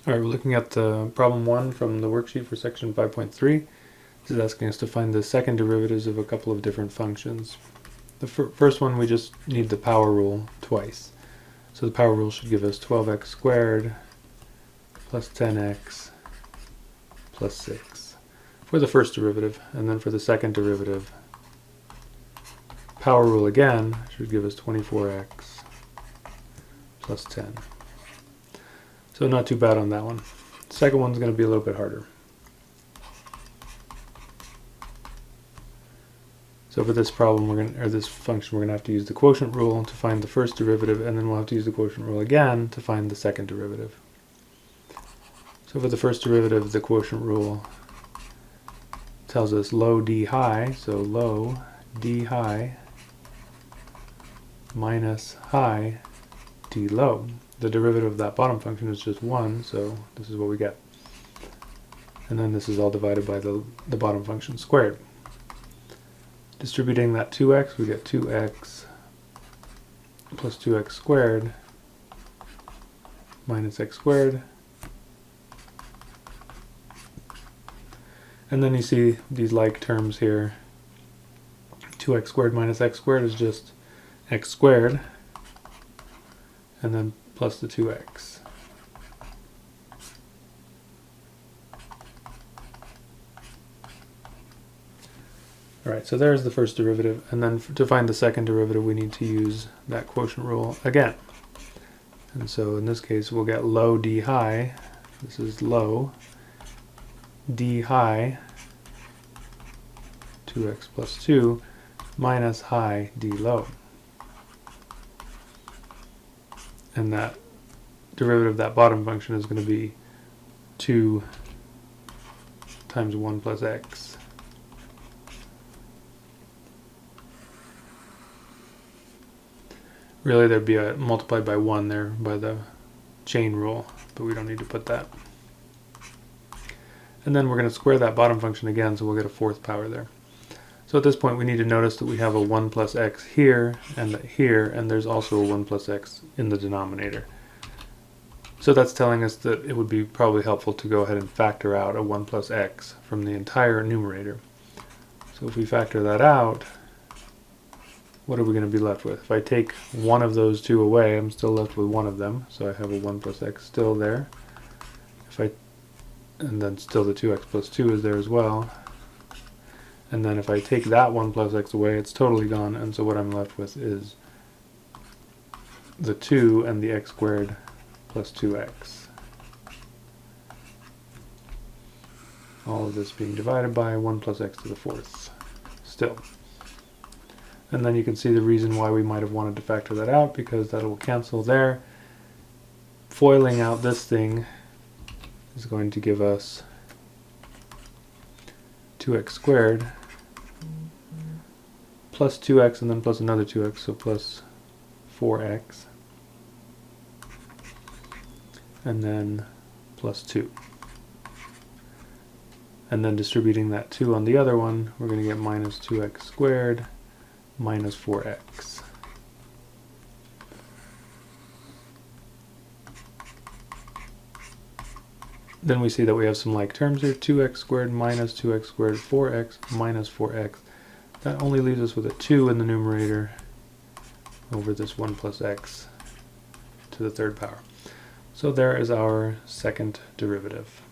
Alright, we're looking at the problem 1 from the worksheet for section 5.3. This is asking us to find the second derivatives of a couple of different functions. The first one, we just need the power rule twice. So the power rule should give us 12x squared plus 10x plus 6 for the first derivative. And then for the second derivative, power rule again should give us 24x plus 10. So not too bad on that one. The second one's going to be a little bit harder. So for this problem, this function, we're going to have to use the quotient rule to find the first derivative, and then we'll have to use the quotient rule again to find the second derivative. So for the first derivative, the quotient rule tells us low d high, so low d high minus high d low. The derivative of that bottom function is just 1, so this is what we get. And then this is all divided by the bottom function squared. Distributing that 2x, we get 2x plus 2x squared minus x squared. And then you see these like terms here. 2x squared minus x squared is just x squared, and then plus the 2x. Alright, so there's the first derivative, and then to find the second derivative we need to use that quotient rule again. And so in this case we'll get low d high, this is low d high 2x plus 2 minus high d low. And that derivative of that bottom function is going to be 2 times 1 plus x. Really there'd be a multiplied by 1 there by the chain rule, but we don't need to put that. And then we're going to square that bottom function again, so we'll get a fourth power there. So at this point we need to notice that we have a 1 plus x here, and there's also a 1 plus x in the denominator. So that's telling us that it would be probably helpful to go ahead and factor out a 1 plus x from the entire numerator. So if we factor that out, what are we going to be left with? If I take one of those two away, I'm still left with one of them, so I have a 1 plus x still there. And then still the 2x plus 2 is there as well. And then if I take that 1 plus x away, it's totally gone, and so what I'm left with is the 2 and the x squared plus 2x. All of this being divided by 1 plus x to the fourth still. And then you can see the reason why we might have wanted to factor that out, because that will cancel there. Foiling out this thing is going to give us 2x squared plus 2x and then plus another 2x, so plus 4x, and then plus 2. And then distributing that 2 on the other one, we're going to get minus 2x squared minus 4x. Then we see that we have some like terms here, 2x squared minus 2x squared, 4x minus 4x. That only leaves us with a 2 in the numerator over this 1 plus x to the third power. So there is our second derivative.